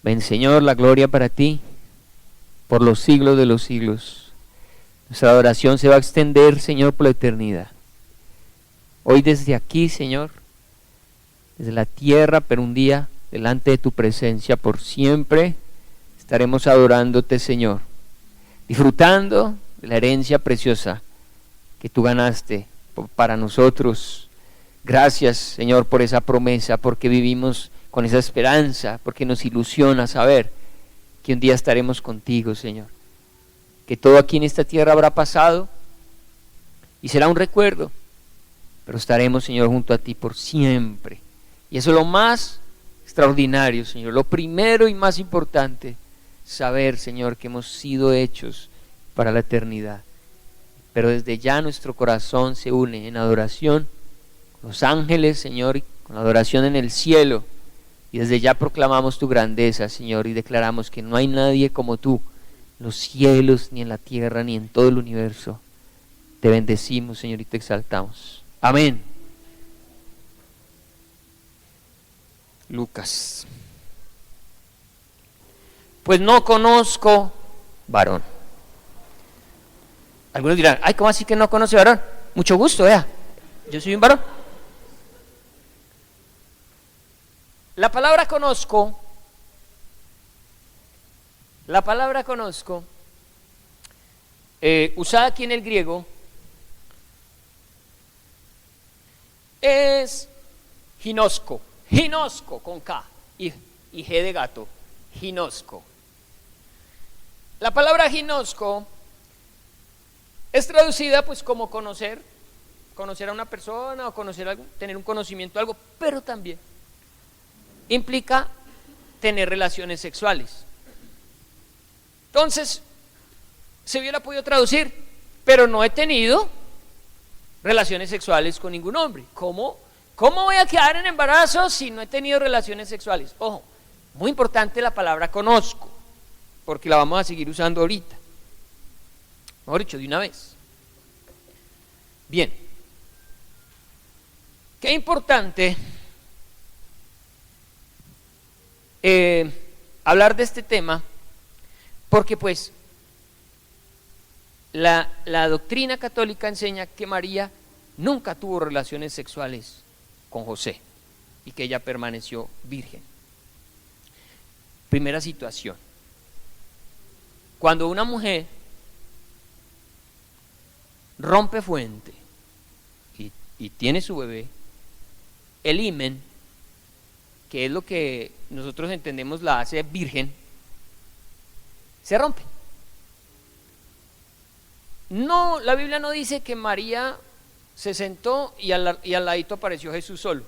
Ven, Señor, la gloria para ti, por los siglos de los siglos. Nuestra adoración se va a extender, Señor, por la eternidad. Hoy desde aquí, Señor, desde la tierra, pero un día delante de tu presencia por siempre, estaremos adorándote, Señor, disfrutando de la herencia preciosa que tú ganaste para nosotros. Gracias, Señor, por esa promesa, porque vivimos con esa esperanza, porque nos ilusiona saber que un día estaremos contigo, Señor. Que todo aquí en esta tierra habrá pasado y será un recuerdo, pero estaremos, Señor, junto a ti por siempre. Y eso es lo más extraordinario, Señor, lo primero y más importante, saber, Señor, que hemos sido hechos para la eternidad. Pero desde ya nuestro corazón se une en adoración con los ángeles, Señor, con la adoración en el cielo. Y desde ya proclamamos tu grandeza, Señor, y declaramos que no hay nadie como tú, en los cielos, ni en la tierra, ni en todo el universo. Te bendecimos, Señor, y te exaltamos. Amén. Lucas. Pues no conozco varón. Algunos dirán, ay, ¿cómo así que no conoce varón? Mucho gusto, vea, yo soy un varón. La palabra conozco, usada aquí en el griego, es ginosco con K y G de gato, ginosco. La palabra ginosco es traducida pues como conocer a una persona o conocer algo, tener un conocimiento de algo, pero también implica tener relaciones sexuales. Entonces, se hubiera podido traducir, pero no he tenido relaciones sexuales con ningún hombre. ¿Cómo voy a quedar en embarazo si no he tenido relaciones sexuales? Ojo, muy importante la palabra conozco, porque la vamos a seguir usando ahorita. Mejor dicho, de una vez. Bien. Qué importante hablar de este tema, porque pues la doctrina católica enseña que María nunca tuvo relaciones sexuales con José y que ella permaneció virgen. Primera situación: cuando una mujer rompe fuente y tiene su bebé, el himen, que es lo que nosotros entendemos la hace virgen, se rompe. No, la Biblia no dice que María se sentó y al ladito apareció Jesús solo.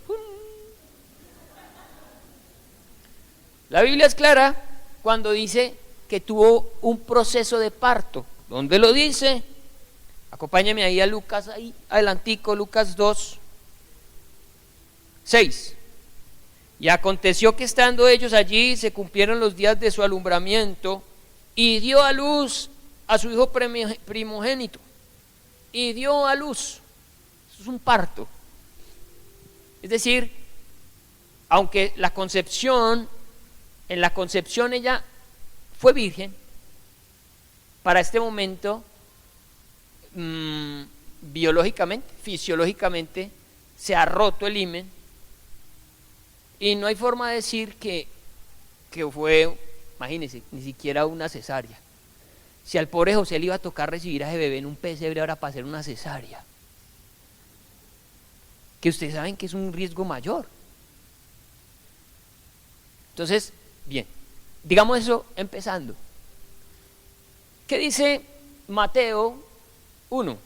La Biblia es clara cuando dice que tuvo un proceso de parto. ¿Dónde lo dice? Acompáñame ahí a Lucas, ahí adelantico, Lucas 2, 6. Y aconteció que estando ellos allí se cumplieron los días de su alumbramiento y dio a luz a su hijo primogénito. Y dio a luz. Eso es un parto. Es decir, aunque en la concepción ella fue virgen, para este momento biológicamente, fisiológicamente se ha roto el himen y no hay forma de decir que fue, imagínense, ni siquiera una cesárea. Si al pobre José le iba a tocar recibir a ese bebé en un pesebre ahora para hacer una cesárea, que ustedes saben que es un riesgo mayor. Entonces, bien, digamos eso empezando. ¿Qué dice Mateo 1?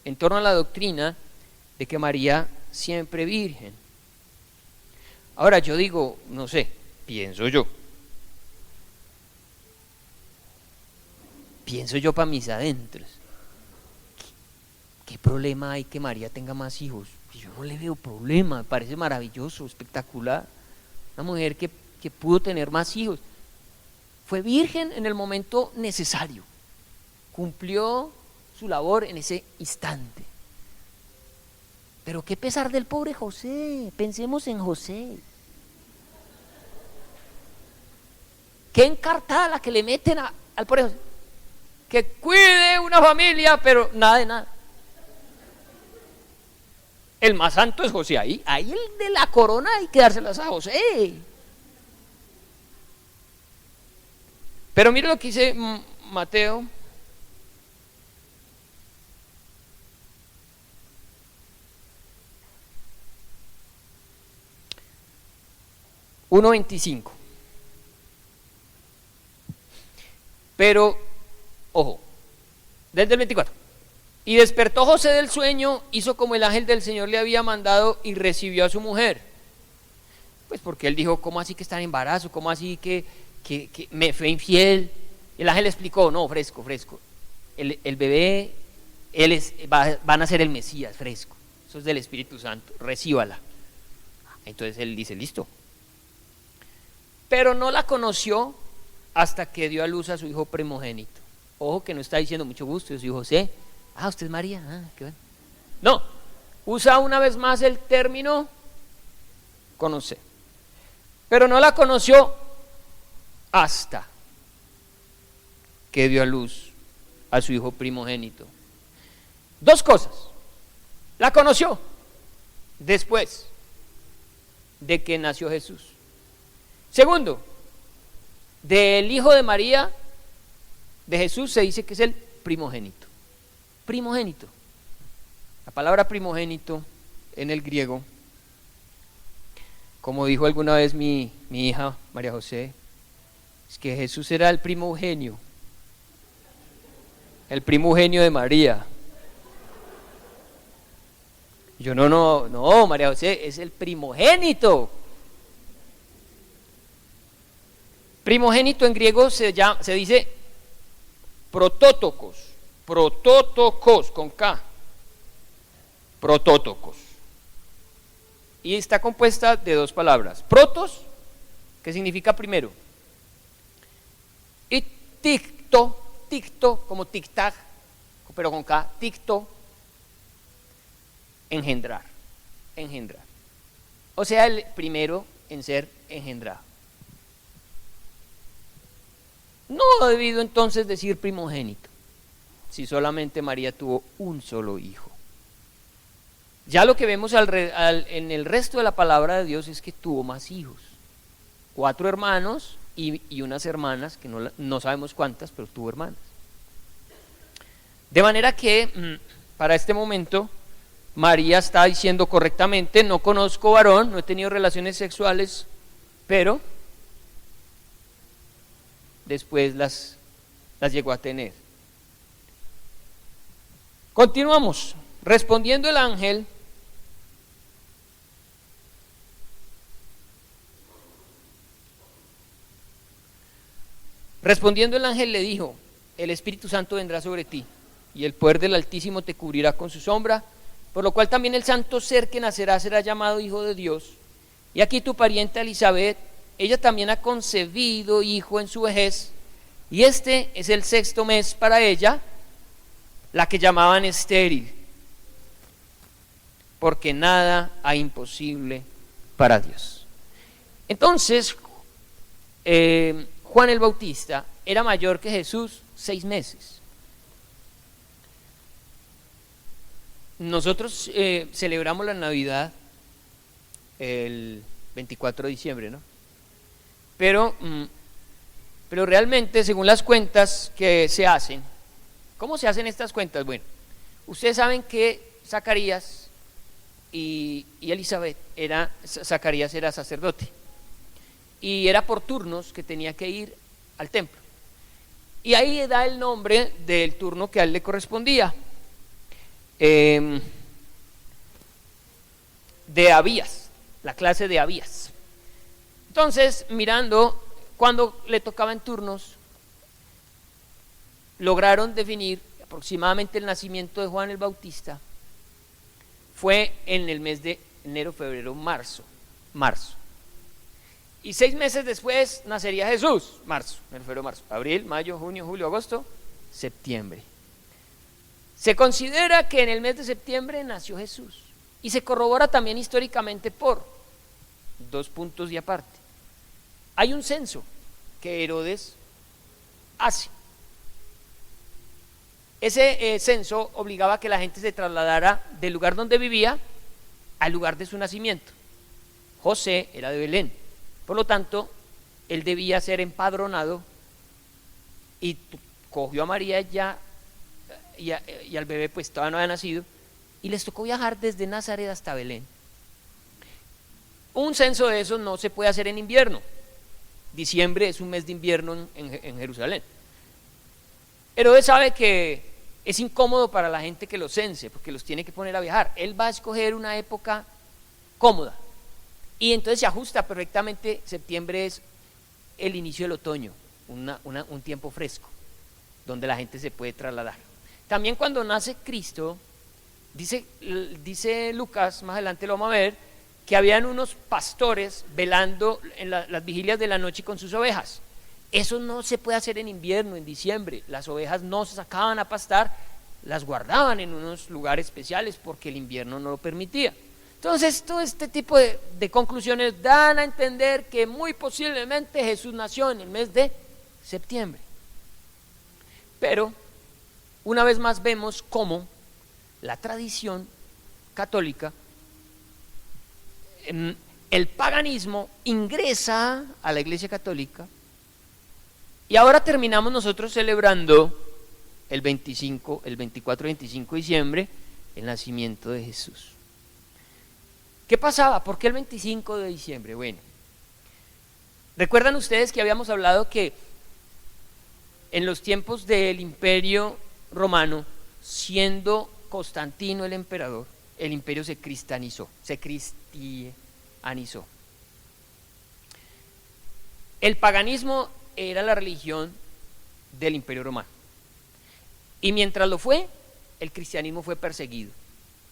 En torno a la doctrina de que María siempre virgen. Ahora yo digo, no sé, pienso yo para mis adentros, ¿qué problema hay que María tenga más hijos? Yo no le veo problema, me parece maravilloso, espectacular. Una mujer que pudo tener más hijos, fue virgen en el momento necesario, cumplió su labor en ese instante. Pero qué pesar del pobre José, pensemos en José. qué encartada la que le meten al por eso. Que cuide una familia, pero nada de nada. El más santo es José, ahí el de la corona hay que dárselas a José. Pero mire lo que dice Mateo. (1:25). Pero, ojo, desde el 24. Y despertó José del sueño, hizo como el ángel del Señor le había mandado y recibió a su mujer. Pues porque él dijo, ¿cómo así que está en embarazo? ¿Cómo así que me fue infiel? El ángel le explicó, no, fresco. El bebé, van a ser el Mesías, fresco. Eso es del Espíritu Santo, recíbala. Entonces él dice, listo. Pero no la conoció hasta que dio a luz a su hijo primogénito. Ojo que no está diciendo mucho gusto, yo soy José. Usted es María, qué bueno. No, usa una vez más el término conocer. Pero no la conoció hasta que dio a luz a su hijo primogénito. Dos cosas. La conoció después de que nació Jesús. Segundo, del hijo de María, de Jesús, se dice que es el primogénito. Primogénito. La palabra primogénito en el griego, como dijo alguna vez mi hija María José, es que Jesús era el primogenio de María. Yo no, María José es el primogénito. Primogénito en griego se dice protótokos con K, protótokos. Y está compuesta de dos palabras, protos, que significa primero, y ticto como tic-tac, pero con K, ticto, engendrar. O sea, el primero en ser engendrado. No ha debido entonces decir primogénito, si solamente María tuvo un solo hijo. Ya lo que vemos en el resto de la palabra de Dios es que tuvo más hijos, 4 hermanos y unas hermanas, que no sabemos cuántas, pero tuvo hermanas. De manera que para este momento María está diciendo correctamente, no conozco varón, no he tenido relaciones sexuales, pero después las llegó a tener. Continuamos. Respondiendo el ángel, le dijo, el Espíritu Santo vendrá sobre ti, y el poder del Altísimo te cubrirá con su sombra, por lo cual también el santo ser que nacerá será llamado Hijo de Dios. Y aquí tu parienta Elizabeth, ella también ha concebido hijo en su vejez, y este es el 6º mes para ella, la que llamaban estéril, porque nada hay imposible para Dios. Entonces, Juan el Bautista era mayor que Jesús 6 meses. Nosotros celebramos la Navidad el 24 de diciembre, ¿no? Pero realmente, según las cuentas que se hacen, ¿cómo se hacen estas cuentas? Bueno, ustedes saben que Zacarías y Elizabeth, Zacarías era sacerdote, y era por turnos que tenía que ir al templo. Y ahí da el nombre del turno que a él le correspondía. De Abías, la clase de Abías. Entonces, mirando cuando le tocaban turnos, lograron definir aproximadamente el nacimiento de Juan el Bautista. Fue en el mes de enero, febrero, marzo. Y 6 meses después nacería Jesús, marzo, enero, febrero, marzo, abril, mayo, junio, julio, agosto, septiembre. Se considera que en el mes de septiembre nació Jesús, y se corrobora también históricamente por 2 puntos y aparte. Hay un censo que Herodes hace. Ese censo obligaba a que la gente se trasladara del lugar donde vivía al lugar de su nacimiento. José era de Belén, por lo tanto, él debía ser empadronado y cogió a María ya y al bebé pues todavía no había nacido y les tocó viajar desde Nazaret hasta Belén. Un censo de esos no se puede hacer en invierno. Diciembre es un mes de invierno en Jerusalén. Herodes sabe que es incómodo para la gente que los cense porque los tiene que poner a viajar. Él va a escoger una época cómoda y entonces se ajusta perfectamente. Septiembre es el inicio del otoño, un tiempo fresco donde la gente se puede trasladar. También cuando nace Cristo, dice Lucas, más adelante lo vamos a ver, que habían unos pastores velando en las vigilias de la noche con sus ovejas. Eso no se puede hacer en invierno, en diciembre. Las ovejas no se sacaban a pastar, las guardaban en unos lugares especiales porque el invierno no lo permitía. Entonces, todo este tipo de conclusiones dan a entender que muy posiblemente Jesús nació en el mes de septiembre. Pero, una vez más vemos cómo la tradición católica, el paganismo ingresa a la Iglesia Católica y ahora terminamos nosotros celebrando el 24-25 de diciembre, el nacimiento de Jesús. ¿Qué pasaba? ¿Por qué el 25 de diciembre? Bueno, ¿recuerdan ustedes que habíamos hablado que en los tiempos del Imperio Romano, siendo Constantino el emperador, el imperio se cristianizó? El paganismo era la religión del Imperio Romano. Y mientras lo fue, el cristianismo fue perseguido.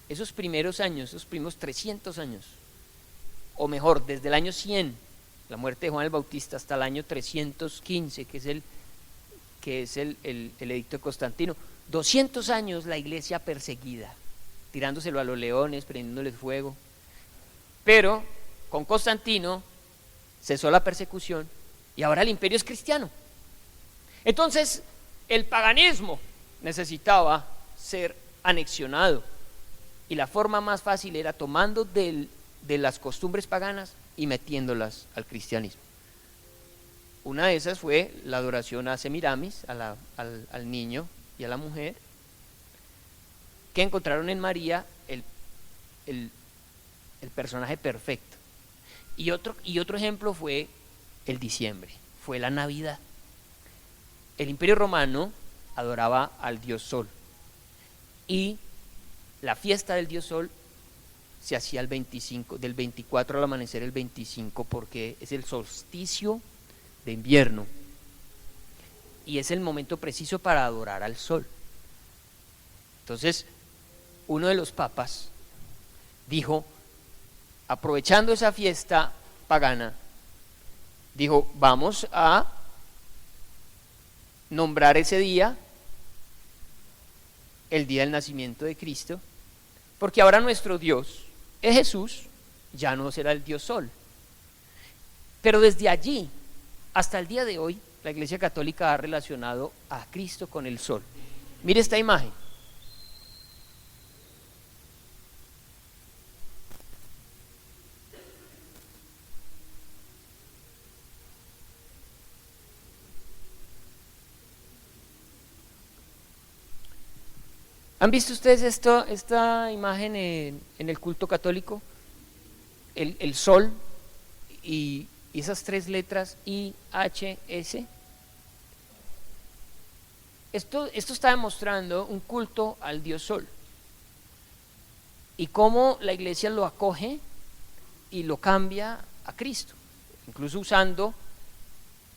Esos primeros años, esos primeros 300 años, o mejor, desde el año 100, la muerte de Juan el Bautista, hasta el año 315, que es el edicto de Constantino, 200 años la iglesia perseguida, tirándoselo a los leones, prendiéndoles fuego. Pero con Constantino cesó la persecución y ahora el imperio es cristiano. Entonces el paganismo necesitaba ser anexionado y la forma más fácil era tomando de las costumbres paganas y metiéndolas al cristianismo. Una de esas fue la adoración a Semiramis, al niño y a la mujer, que encontraron en María el personaje perfecto. Y otro ejemplo fue el diciembre, fue la Navidad. El Imperio Romano adoraba al dios Sol y la fiesta del dios Sol se hacía el 25, del 24 al amanecer el 25, porque es el solsticio de invierno y es el momento preciso para adorar al sol. Entonces, uno de los papas dijo, aprovechando esa fiesta pagana, dijo, vamos a nombrar ese día el día del nacimiento de Cristo, porque ahora nuestro Dios es Jesús, ya no será el Dios Sol. Pero desde allí hasta el día de hoy, la Iglesia Católica ha relacionado a Cristo con el Sol. Mire esta imagen. ¿Han visto ustedes esta imagen en el culto católico? El sol y esas tres letras IHS. Esto está demostrando un culto al Dios Sol y cómo la iglesia lo acoge y lo cambia a Cristo, incluso usando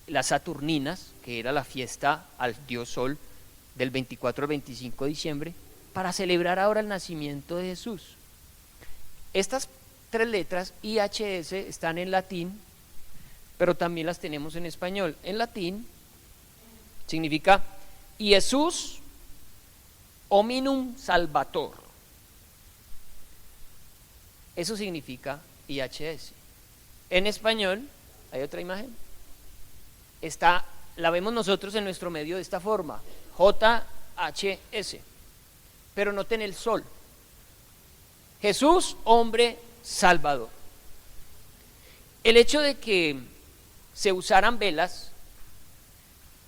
las Saturninas, que era la fiesta al Dios Sol del 24 al 25 de diciembre, para celebrar ahora el nacimiento de Jesús. Estas tres letras IHS están en latín, pero también las tenemos en español. En latín significa Jesús hominum salvator. Eso significa IHS. En español, hay otra imagen, la vemos nosotros en nuestro medio de esta forma, JHS, pero noten el sol. Jesús, hombre salvador. El hecho de que se usaran velas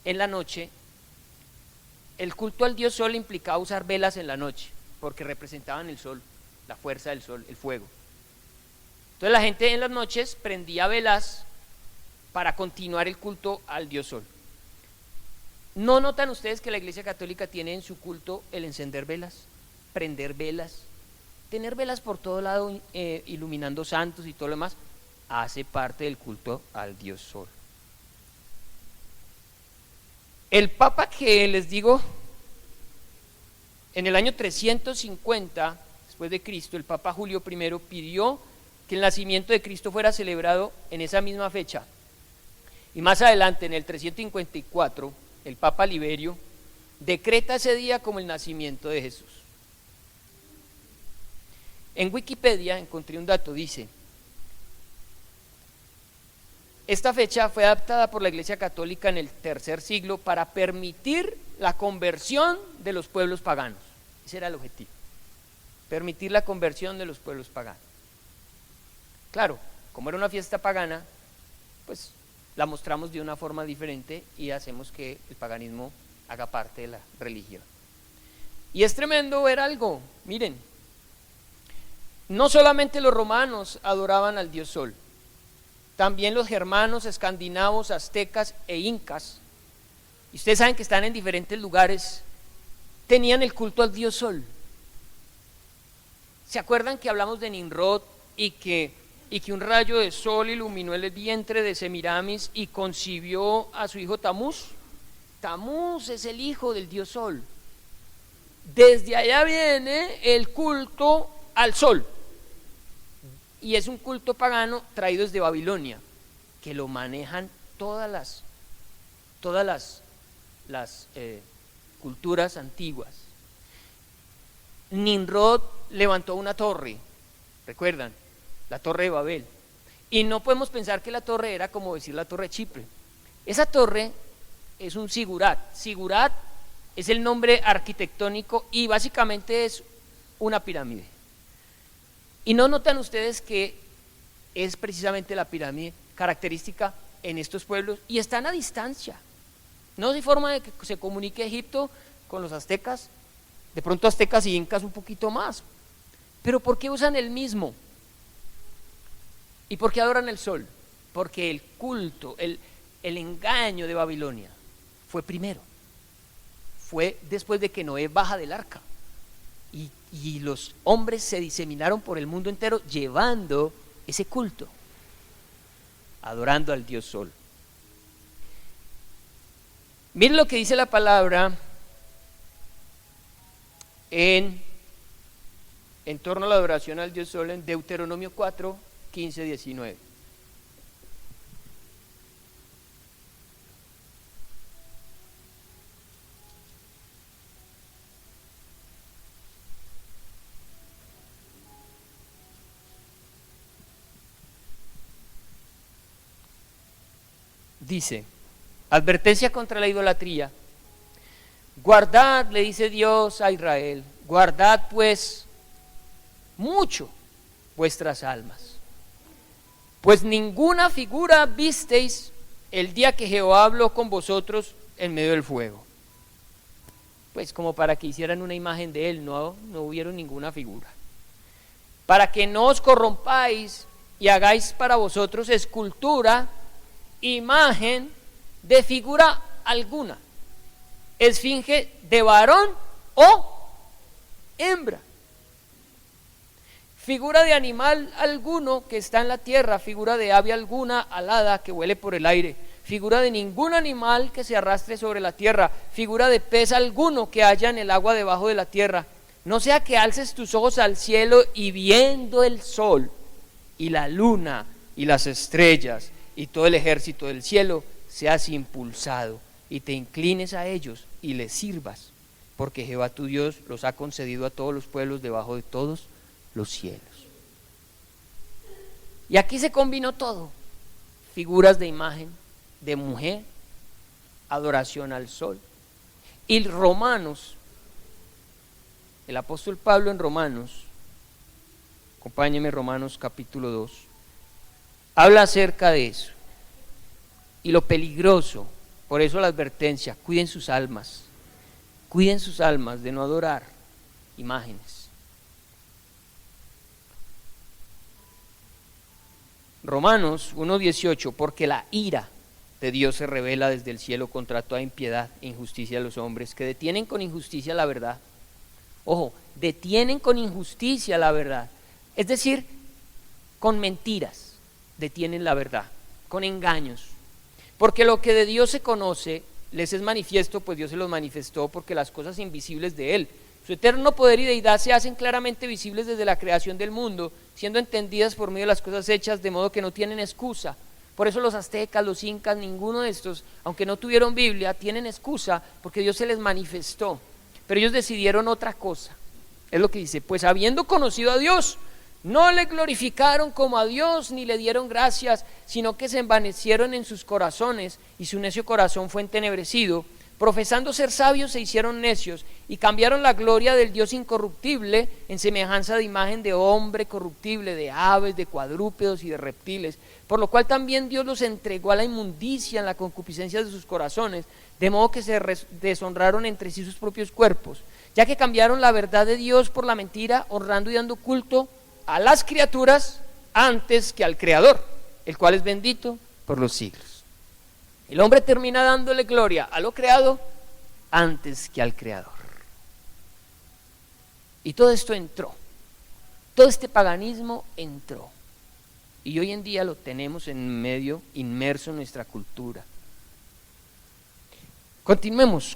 en la noche, el culto al dios sol implicaba usar velas en la noche, porque representaban el sol, la fuerza del sol, el fuego. Entonces la gente en las noches prendía velas para continuar el culto al dios sol. ¿No notan ustedes que la Iglesia Católica tiene en su culto el encender velas, prender velas, tener velas por todo lado, iluminando santos y todo lo demás? Hace parte del culto al dios sol. El Papa que les digo, en el año 350 después de Cristo, el Papa Julio I pidió que el nacimiento de Cristo fuera celebrado en esa misma fecha. Y más adelante, en el 354, el Papa Liberio decreta ese día como el nacimiento de Jesús. En Wikipedia encontré un dato, dice: esta fecha fue adaptada por la Iglesia Católica en el tercer siglo para permitir la conversión de los pueblos paganos. Ese era el objetivo, permitir la conversión de los pueblos paganos. Claro, como era una fiesta pagana, pues la mostramos de una forma diferente y hacemos que el paganismo haga parte de la religión. Y es tremendo ver algo, miren, no solamente los romanos adoraban al dios sol, también los germanos, escandinavos, aztecas e incas, y ustedes saben que están en diferentes lugares, tenían el culto al dios sol. ¿Se acuerdan que hablamos de Nimrod y que un rayo de sol iluminó el vientre de Semiramis y concibió a su hijo Tamuz? Tamuz es el hijo del dios sol. Desde allá viene el culto al sol, y es un culto pagano traído desde Babilonia, que lo manejan todas las culturas antiguas. Nimrod levantó una torre, ¿recuerdan? La torre de Babel, y no podemos pensar que la torre era como decir la torre de Chipre. Esa torre es un zigurat. Zigurat es el nombre arquitectónico y básicamente es una pirámide. Y no notan ustedes que es precisamente la pirámide característica en estos pueblos, y están a distancia. No hay forma de que se comunique Egipto con los aztecas, de pronto aztecas y incas un poquito más, pero ¿por qué usan el mismo? ¿Y por qué adoran el sol? Porque el culto, el engaño de Babilonia fue primero, fue después de que Noé baja del arca, y los hombres se diseminaron por el mundo entero llevando ese culto, adorando al dios sol. Miren lo que dice la palabra en torno a la adoración al dios sol en Deuteronomio 4, 15, 19. Dice: advertencia contra la idolatría. Guardad, le dice Dios a Israel, guardad pues mucho vuestras almas, pues ninguna figura visteis el día que Jehová habló con vosotros en medio del fuego. Pues como para que hicieran una imagen de él, no hubieron ninguna figura. Para que no os corrompáis y hagáis para vosotros escultura, imagen de figura alguna, esfinge de varón o hembra, figura de animal alguno que está en la tierra, figura de ave alguna alada que vuele por el aire, figura de ningún animal que se arrastre sobre la tierra, figura de pez alguno que haya en el agua debajo de la tierra. No sea que alces tus ojos al cielo y viendo el sol y la luna y las estrellas y todo el ejército del cielo, seas impulsado y te inclines a ellos y les sirvas, porque Jehová tu Dios los ha concedido a todos los pueblos debajo de todos los cielos. Y aquí se combinó todo: figuras de imagen de mujer, adoración al sol. Y Romanos, el apóstol Pablo en Romanos, acompáñeme, Romanos capítulo 2, habla acerca de eso y lo peligroso. Por eso la advertencia: cuiden sus almas de no adorar imágenes. Romanos 1:18, porque la ira de Dios se revela desde el cielo contra toda impiedad e injusticia de los hombres, que detienen con injusticia la verdad. Ojo, detienen con injusticia la verdad, es decir, con mentiras detienen la verdad, con engaños. Porque lo que de Dios se conoce les es manifiesto, pues Dios se los manifestó, porque las cosas invisibles de Él, su eterno poder y deidad, se hacen claramente visibles desde la creación del mundo, siendo entendidas por medio de las cosas hechas, de modo que no tienen excusa. Por eso los aztecas, los incas, ninguno de estos, aunque no tuvieron Biblia, tienen excusa, porque Dios se les manifestó. Pero ellos decidieron otra cosa. Es lo que dice: pues habiendo conocido a Dios, no le glorificaron como a Dios, ni le dieron gracias, sino que se envanecieron en sus corazones, y su necio corazón fue entenebrecido. Profesando ser sabios, se hicieron necios, y cambiaron la gloria del Dios incorruptible en semejanza de imagen de hombre corruptible, de aves, de cuadrúpedos y de reptiles. Por lo cual también Dios los entregó a la inmundicia en la concupiscencia de sus corazones, de modo que se deshonraron entre sí sus propios cuerpos, ya que cambiaron la verdad de Dios por la mentira, honrando y dando culto a las criaturas antes que al Creador, el cual es bendito por los siglos. El hombre termina dándole gloria a lo creado antes que al Creador. Y todo esto entró, todo este paganismo entró, y hoy en día lo tenemos en medio, inmerso en nuestra cultura. Continuemos.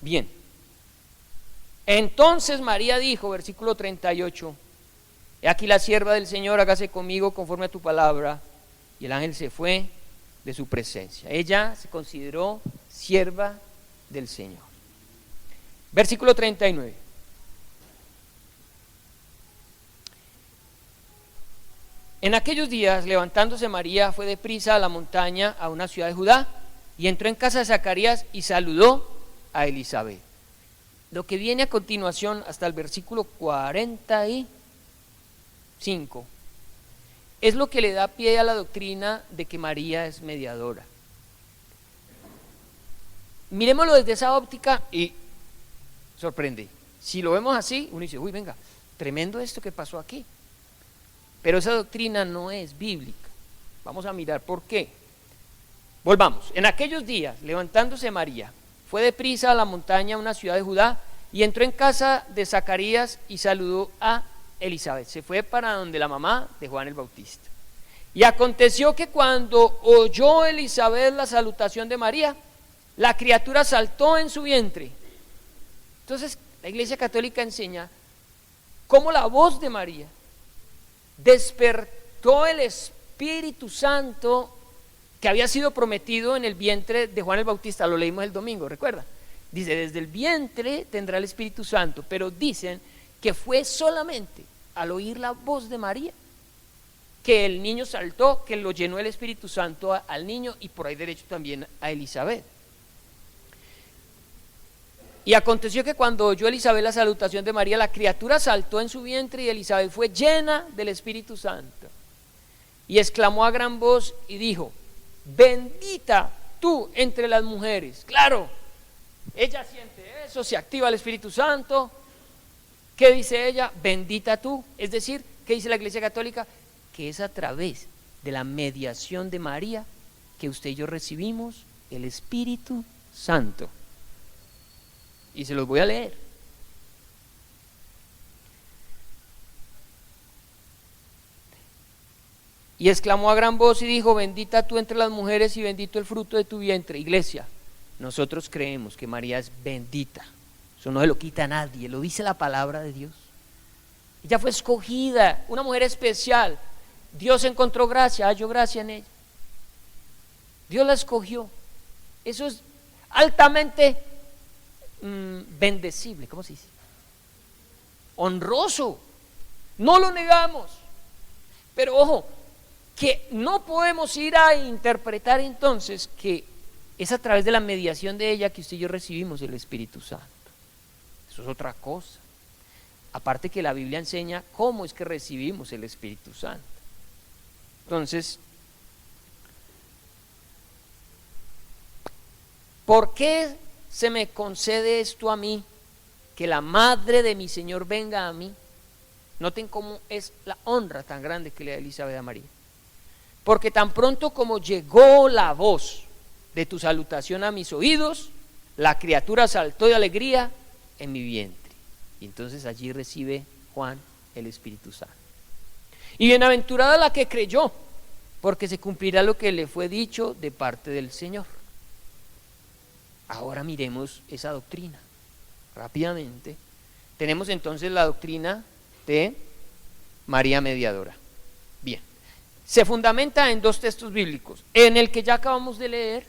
Bien, entonces María dijo, versículo 38, he aquí la sierva del Señor, hágase conmigo conforme a tu palabra. Y el ángel se fue de su presencia. Ella se consideró sierva del Señor. Versículo 39. En aquellos días, levantándose María, fue deprisa a la montaña, a una ciudad de Judá, y entró en casa de Zacarías y saludó a Elizabeth. Lo que viene a continuación hasta el versículo 45 es lo que le da pie a la doctrina de que María es mediadora. Miremoslo desde esa óptica y sorprende. Si lo vemos así, uno dice: uy, venga, tremendo esto que pasó aquí. Pero esa doctrina no es bíblica. Vamos a mirar por qué. Volvamos. En aquellos días, levantándose María, fue deprisa a la montaña, a una ciudad de Judá, y entró en casa de Zacarías y saludó a Elizabeth. Se fue para donde la mamá de Juan el Bautista. Y aconteció que cuando oyó Elizabeth la salutación de María, la criatura saltó en su vientre. Entonces, la Iglesia Católica enseña cómo la voz de María despertó el Espíritu Santo que había sido prometido en el vientre de Juan el Bautista. Lo leímos el domingo, ¿recuerda? Dice: desde el vientre tendrá el Espíritu Santo. Pero dicen que fue solamente al oír la voz de María que el niño saltó, que lo llenó el Espíritu Santo al niño, y por ahí derecho también a Elizabeth. Y aconteció que cuando oyó Elizabeth la salutación de María, la criatura saltó en su vientre, y Elizabeth fue llena del Espíritu Santo, y exclamó a gran voz y dijo: bendita tú entre las mujeres. Claro, ella siente eso, se activa el Espíritu Santo. ¿Qué dice ella? Bendita tú. Es decir, ¿qué dice la Iglesia Católica? Que es a través de la mediación de María que usted y yo recibimos el Espíritu Santo. Y se los voy a leer. Y exclamó a gran voz y dijo: bendita tú entre las mujeres y bendito el fruto de tu vientre. Iglesia, nosotros creemos que María es bendita. Eso no se lo quita a nadie, lo dice la palabra de Dios. Ella fue escogida, una mujer especial. Dios encontró gracia, halló gracia en ella. Dios la escogió. Eso es altamente bendecible, ¿cómo se dice? Honroso. No lo negamos. Pero ojo, que no podemos ir a interpretar entonces que es a través de la mediación de ella que usted y yo recibimos el Espíritu Santo. Eso es otra cosa. Aparte que la Biblia enseña cómo es que recibimos el Espíritu Santo. Entonces, ¿por qué se me concede esto a mí? Que la madre de mi Señor venga a mí. Noten cómo es la honra tan grande que le da Elizabeth a María. Porque tan pronto como llegó la voz de tu salutación a mis oídos, la criatura saltó de alegría en mi vientre. Y entonces allí recibe Juan el Espíritu Santo. Y bienaventurada la que creyó, porque se cumplirá lo que le fue dicho de parte del Señor. Ahora miremos esa doctrina rápidamente. Tenemos entonces la doctrina de María Mediadora. Bien, se fundamenta en dos textos bíblicos, en el que ya acabamos de leer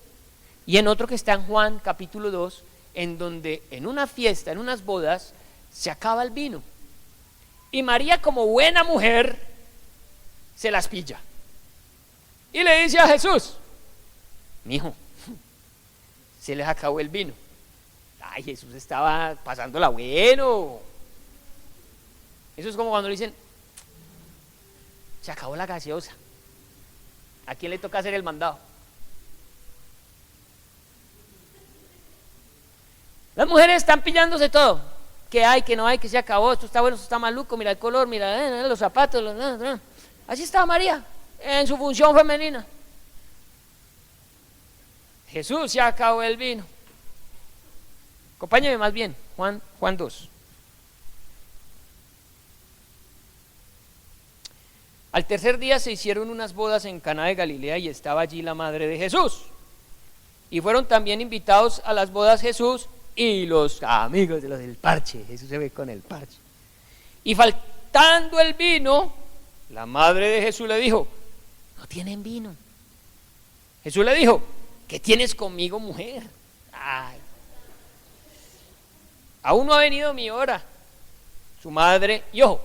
y en otro que está en Juan capítulo 2, en donde en una fiesta, en unas bodas, se acaba el vino y María, como buena mujer, se las pilla y le dice a Jesús: mijo, se les acabó el vino. Ay, Jesús estaba pasándola bueno. Eso es como cuando le dicen: se acabó la gaseosa, ¿a quién le toca hacer el mandado? Las mujeres están pillándose todo, que hay, que no hay, que se acabó, esto está bueno, esto está maluco, mira el color, mira los zapatos, así estaba María en su función femenina. Jesús, se acabó el vino. Acompáñame más bien, Juan 2. Al tercer día se hicieron unas bodas en Caná de Galilea y estaba allí la madre de Jesús. Y fueron también invitados a las bodas Jesús y los amigos de los del parche. Jesús se ve con el parche. Y faltando el vino, la madre de Jesús le dijo: no tienen vino. Jesús le dijo: ¿qué tienes conmigo, mujer? Ay, aún no ha venido mi hora. Su madre, y ojo,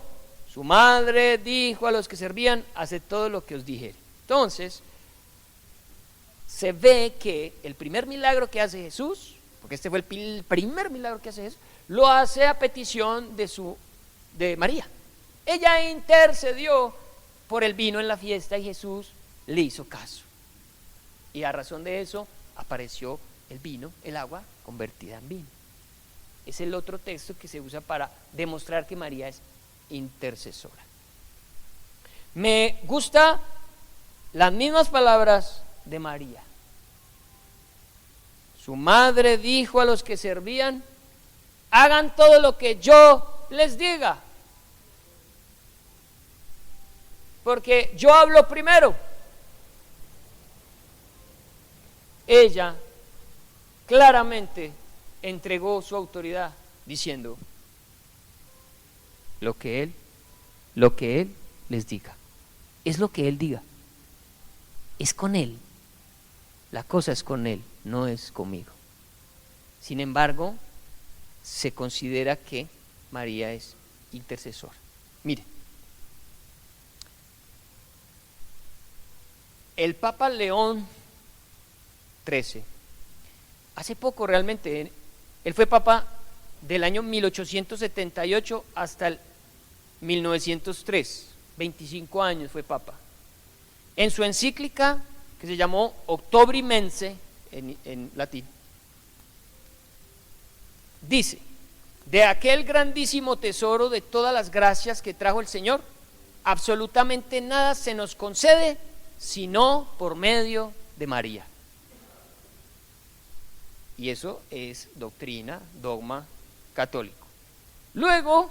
su madre dijo a los que servían: haced todo lo que os dijere. Entonces, se ve que el primer milagro que hace Jesús, porque este fue el primer milagro que hace Jesús, lo hace a petición de María. Ella intercedió por el vino en la fiesta y Jesús le hizo caso. Y a razón de eso apareció el vino, el agua convertida en vino. Es el otro texto que se usa para demostrar que María es intercesora. Me gusta las mismas palabras de María. Su madre dijo a los que servían: hagan todo lo que yo les diga, porque yo hablo primero. Ella claramente entregó su autoridad diciendo: lo que él les diga. Es lo que él diga. Es con él. La cosa es con él, no es conmigo. Sin embargo, se considera que María es intercesora. Mire, el Papa León XIII, hace poco realmente, él fue Papa del año 1878 hasta el 1903, 25 años fue Papa. En su encíclica, que se llamó Octobri Mense, en latín, dice: de aquel grandísimo tesoro de todas las gracias que trajo el Señor, absolutamente nada se nos concede sino por medio de María. Y eso es doctrina, dogma católico. Luego,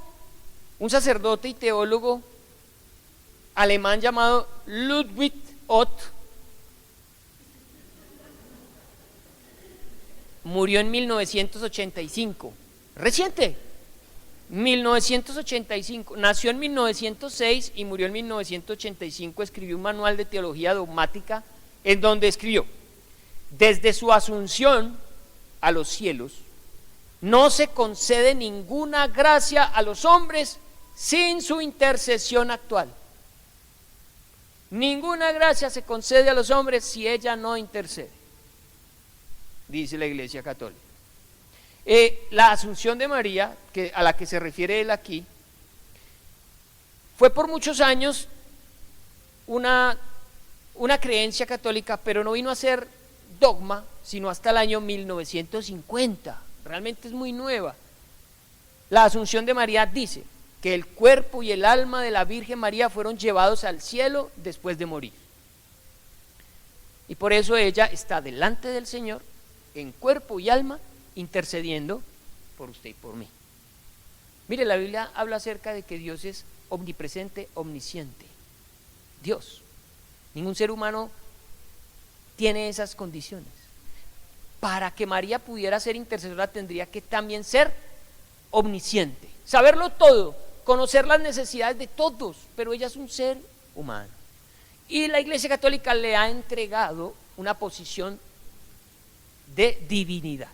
un sacerdote y teólogo alemán llamado Ludwig Ott murió en 1985, reciente, 1985, nació en 1906 y murió en 1985, escribió un manual de teología dogmática en donde escribió: desde su asunción a los cielos, no se concede ninguna gracia a los hombres sin su intercesión actual. Ninguna gracia se concede a los hombres si ella no intercede, dice la Iglesia Católica. La asunción de María, a la que se refiere él aquí, fue por muchos años una creencia católica, pero no vino a ser dogma sino hasta el año 1950. Realmente es muy nueva. La asunción de María dice que el cuerpo y el alma de la Virgen María fueron llevados al cielo después de morir. Y por eso ella está delante del Señor en cuerpo y alma, intercediendo por usted y por mí. Mire, la Biblia habla acerca de que Dios es omnipresente, omnisciente. Dios. Ningún ser humano tiene esas condiciones. Para que María pudiera ser intercesora tendría que también ser omnisciente, saberlo todo, conocer las necesidades de todos, pero ella es un ser humano. Y la Iglesia Católica le ha entregado una posición de divinidad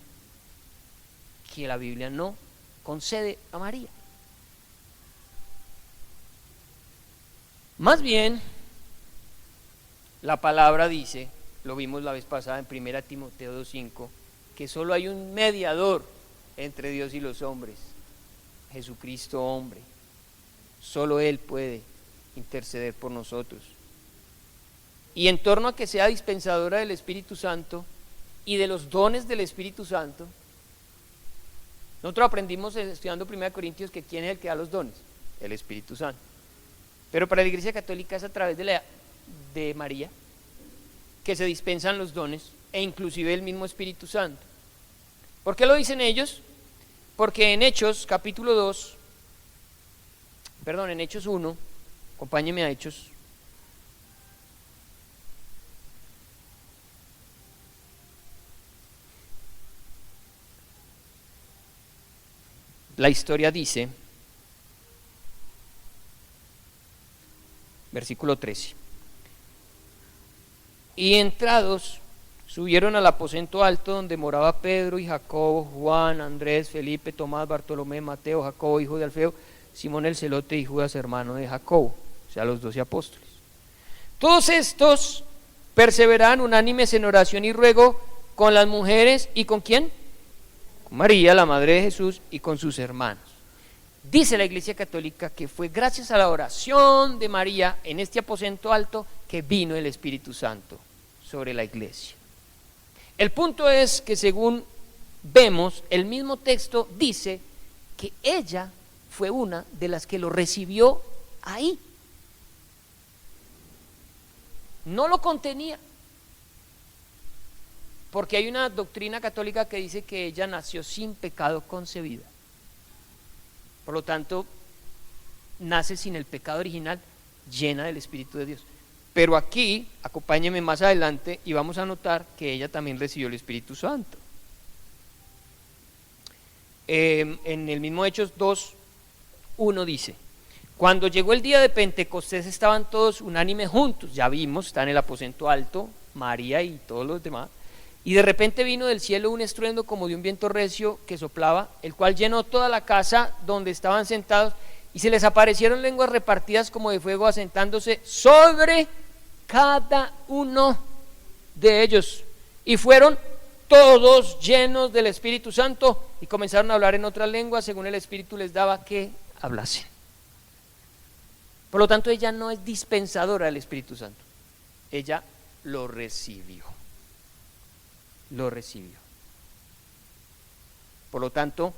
que la Biblia no concede a María. Más bien, la palabra dice, lo vimos la vez pasada en 1 Timoteo 2:5, que solo hay un mediador entre Dios y los hombres, Jesucristo hombre. Solo Él puede interceder por nosotros. Y en torno a que sea dispensadora del Espíritu Santo y de los dones del Espíritu Santo, nosotros aprendimos estudiando 1 Corintios que ¿quién es el que da los dones? El Espíritu Santo. Pero para la Iglesia Católica es a través de María que se dispensan los dones e inclusive el mismo Espíritu Santo. ¿Por qué lo dicen ellos? Porque en Hechos capítulo 1, acompáñeme a Hechos. La historia dice, versículo 13, y entrados subieron al aposento alto donde moraba Pedro y Jacobo, Juan, Andrés, Felipe, Tomás, Bartolomé, Mateo, Jacobo, hijo de Alfeo, Simón el celote y Judas, hermano de Jacobo, o sea, los 12 apóstoles. Todos estos perseveraban unánimes en oración y ruego con las mujeres, ¿y con quién? Con María, la madre de Jesús, y con sus hermanos. Dice la Iglesia Católica que fue gracias a la oración de María en este aposento alto que vino el Espíritu Santo sobre la Iglesia. El punto es que según vemos, el mismo texto dice que ella fue una de las que lo recibió ahí. No lo contenía, porque hay una doctrina católica que dice que ella nació sin pecado concebida. Por lo tanto, nace sin el pecado original, llena del Espíritu de Dios. Pero aquí, acompáñeme más adelante y vamos a notar que ella también recibió el Espíritu Santo. En el mismo Hechos 2:1 dice, cuando llegó el día de Pentecostés estaban todos unánimes juntos, ya vimos, está en el aposento alto, María y todos los demás, y de repente vino del cielo un estruendo como de un viento recio que soplaba, el cual llenó toda la casa donde estaban sentados, y se les aparecieron lenguas repartidas como de fuego asentándose sobre cada uno de ellos, y fueron todos llenos del Espíritu Santo y comenzaron a hablar en otras lenguas según el Espíritu les daba que hablasen. Por lo tanto, ella no es dispensadora del Espíritu Santo, ella lo recibió. Lo recibió. Por lo tanto,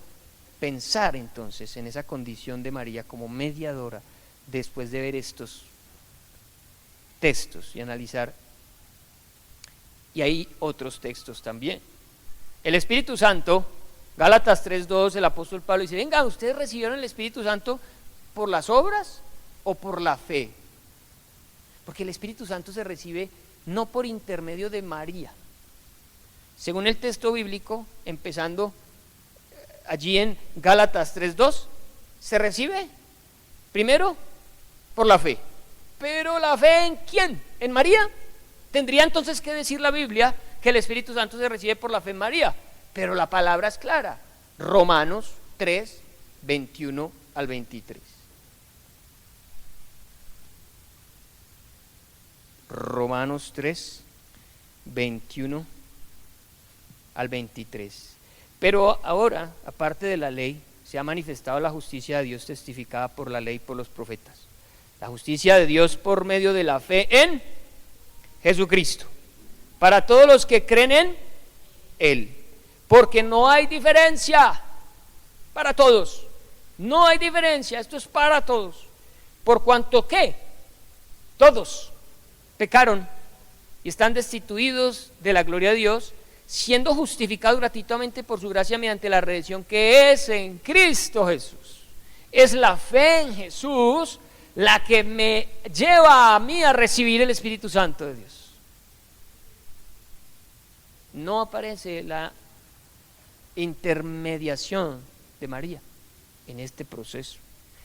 pensar entonces en esa condición de María como mediadora después de ver estos textos y analizar, y hay otros textos también. El Espíritu Santo, Gálatas 3:2, el apóstol Pablo dice, venga, ¿ustedes recibieron el Espíritu Santo por las obras o por la fe? Porque el Espíritu Santo se recibe no por intermedio de María. Según el texto bíblico, empezando allí en Gálatas 3:2, se recibe primero por la fe. Pero la fe ¿en quién? ¿En María? Tendría entonces que decir la Biblia que el Espíritu Santo se recibe por la fe en María, pero la palabra es clara, Romanos 3:21 al 23. Romanos 3, 21 al 23. Pero ahora, aparte de la ley, se ha manifestado la justicia de Dios testificada por la ley y por los profetas. La justicia de Dios por medio de la fe en Jesucristo, para todos los que creen en Él. Porque no hay diferencia para todos. No hay diferencia, esto es para todos. Por cuanto que todos pecaron y están destituidos de la gloria de Dios, siendo justificados gratuitamente por su gracia mediante la redención que es en Cristo Jesús. Es la fe en Jesús la que me lleva a mí a recibir el Espíritu Santo de Dios. No aparece la intermediación de María en este proceso.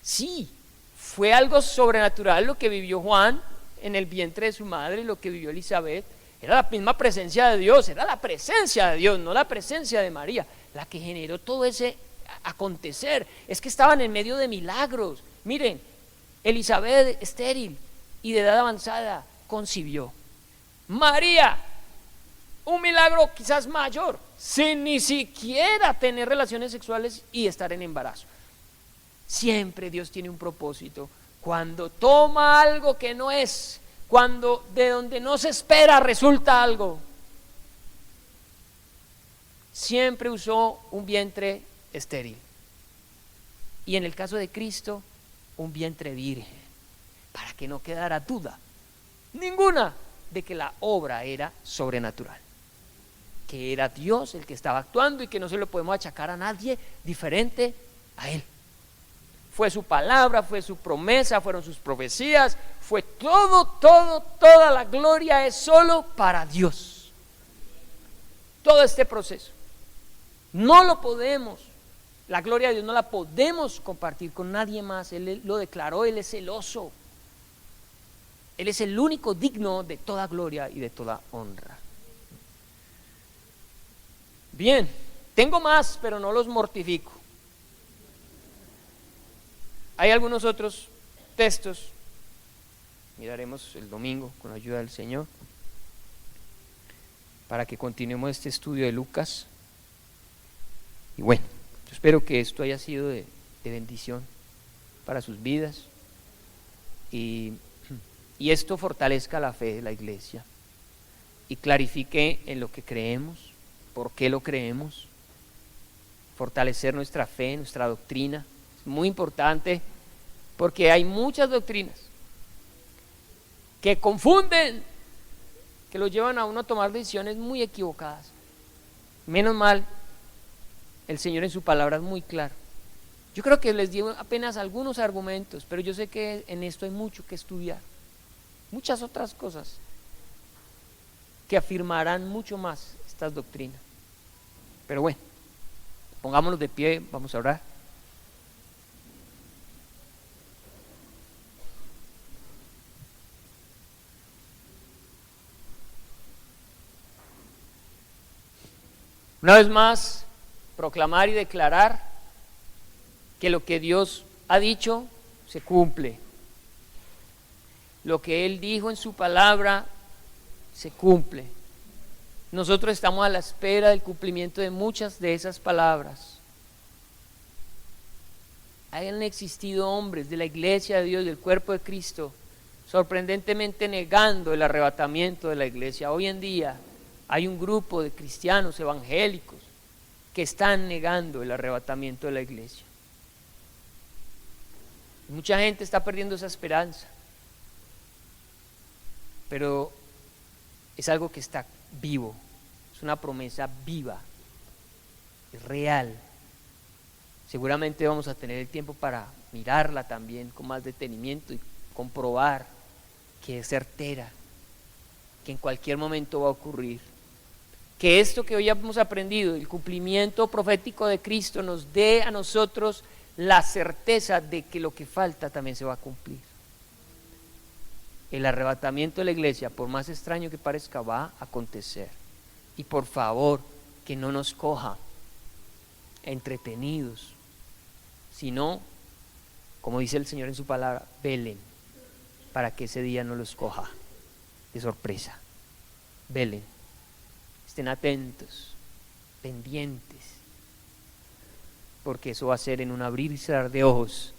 Sí, fue algo sobrenatural lo que vivió Juan en el vientre de su madre, lo que vivió Elizabeth. Era la misma presencia de Dios, era la presencia de Dios, no la presencia de María, la que generó todo ese acontecer. Es que estaban en medio de milagros. Miren, Elizabeth, estéril y de edad avanzada, concibió. María, un milagro quizás mayor, sin ni siquiera tener relaciones sexuales y estar en embarazo. Siempre Dios tiene un propósito. Cuando toma algo que no es, cuando de donde no se espera resulta algo, siempre usó un vientre estéril. Y en el caso de Cristo, un vientre virgen, para que no quedara duda ninguna de que la obra era sobrenatural, que era Dios el que estaba actuando y que no se lo podemos achacar a nadie diferente a Él. Fue su palabra, fue su promesa, fueron sus profecías, fue toda la gloria es solo para Dios. Todo este proceso no lo podemos, la gloria de Dios no la podemos compartir con nadie más. Él lo declaró, Él es celoso. Él es el único digno de toda gloria y de toda honra. Bien, tengo más, pero no los mortifico. Hay algunos otros textos, miraremos el domingo con la ayuda del Señor, para que continuemos este estudio de Lucas. Y bueno, yo espero que esto haya sido de bendición para sus vidas y esto fortalezca la fe de la iglesia y clarifique en lo que creemos, por qué lo creemos, fortalecer nuestra fe, nuestra doctrina. Es muy importante porque hay muchas doctrinas que confunden, que lo llevan a uno a tomar decisiones muy equivocadas. Menos mal, el Señor en su palabra es muy claro. Yo creo que les di apenas algunos argumentos, pero yo sé que en esto hay mucho que estudiar, muchas otras cosas que afirmarán mucho más estas doctrinas. Pero bueno, pongámonos de pie, vamos a orar. Una vez más, proclamar y declarar que lo que Dios ha dicho se cumple. Lo que Él dijo en su palabra se cumple. Nosotros estamos a la espera del cumplimiento de muchas de esas palabras. Han existido hombres de la iglesia de Dios, del cuerpo de Cristo, sorprendentemente negando el arrebatamiento de la iglesia. Hoy en día hay un grupo de cristianos evangélicos que están negando el arrebatamiento de la iglesia. Mucha gente está perdiendo esa esperanza, pero es algo que está vivo, es una promesa viva, es real. Seguramente vamos a tener el tiempo para mirarla también con más detenimiento y comprobar que es certera, que en cualquier momento va a ocurrir. Que esto que hoy hemos aprendido, el cumplimiento profético de Cristo, nos dé a nosotros la certeza de que lo que falta también se va a cumplir. El arrebatamiento de la iglesia, por más extraño que parezca, va a acontecer. Y por favor, que no nos coja entretenidos, sino, como dice el Señor en su palabra, velen para que ese día no los coja. de sorpresa. Velen, estén atentos, pendientes, porque eso va a ser en un abrir y cerrar de ojos.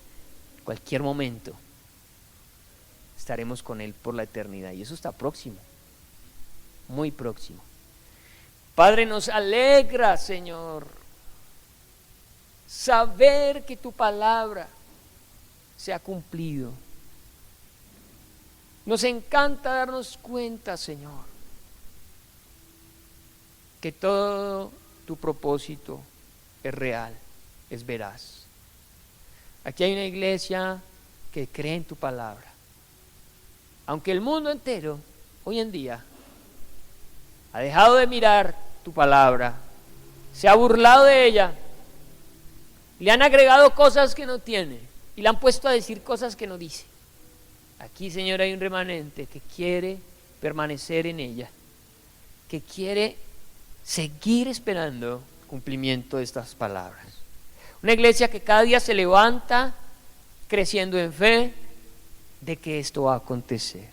Cualquier momento estaremos con Él por la eternidad, y eso está próximo, muy próximo. Padre, nos alegra, Señor, saber que tu palabra se ha cumplido. Nos encanta darnos cuenta, Señor, que todo tu propósito es real, es veraz. Aquí hay una iglesia que cree en tu palabra. Aunque el mundo entero hoy en día ha dejado de mirar tu palabra, se ha burlado de ella, le han agregado cosas que no tiene y le han puesto a decir cosas que no dice. Aquí, Señor, hay un remanente que quiere permanecer en ella, que quiere seguir esperando el cumplimiento de estas palabras. Una iglesia que cada día se levanta creciendo en fe de que esto va a acontecer,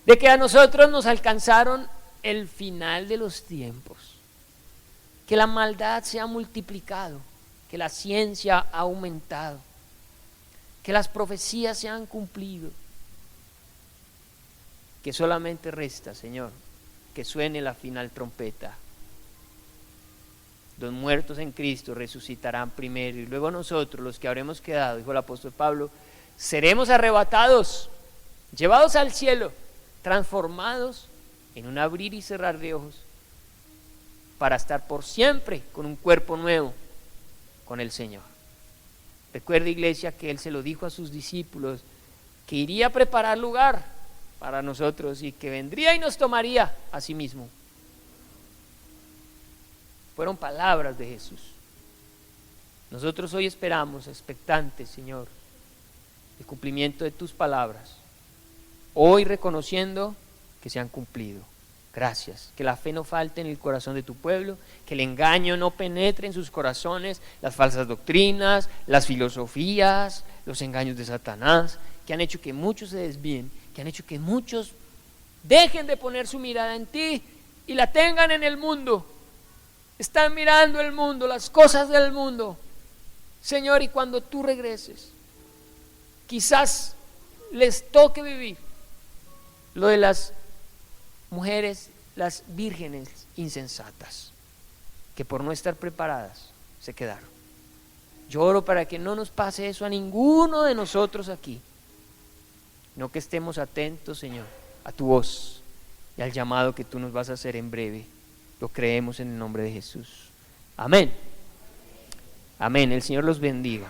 de que a nosotros nos alcanzaron el final de los tiempos, que la maldad se ha multiplicado, que la ciencia ha aumentado, que las profecías se han cumplido, que solamente resta, Señor, que suene la final trompeta. Los muertos en Cristo resucitarán primero y luego nosotros, los que habremos quedado, dijo el apóstol Pablo, seremos arrebatados, llevados al cielo, transformados en un abrir y cerrar de ojos, para estar por siempre con un cuerpo nuevo con el Señor. Recuerda, iglesia, que Él se lo dijo a sus discípulos, que iría a preparar lugar para nosotros y que vendría y nos tomaría a sí mismo. Fueron palabras de Jesús. Nosotros hoy esperamos, expectantes, Señor, el cumplimiento de tus palabras, hoy reconociendo que se han cumplido. Gracias, que la fe no falte en el corazón de tu pueblo, que el engaño no penetre en sus corazones, las falsas doctrinas, las filosofías, los engaños de Satanás, que han hecho que muchos se desvíen, que han hecho que muchos dejen de poner su mirada en ti y la tengan en el mundo. Están mirando el mundo, las cosas del mundo. Señor, y cuando tú regreses, quizás les toque vivir lo de las mujeres, las vírgenes insensatas, que por no estar preparadas se quedaron. Yo oro para que no nos pase eso a ninguno de nosotros aquí, no, que estemos atentos, Señor, a tu voz y al llamado que tú nos vas a hacer en breve. Lo creemos en el nombre de Jesús. Amén. Amén. El Señor los bendiga.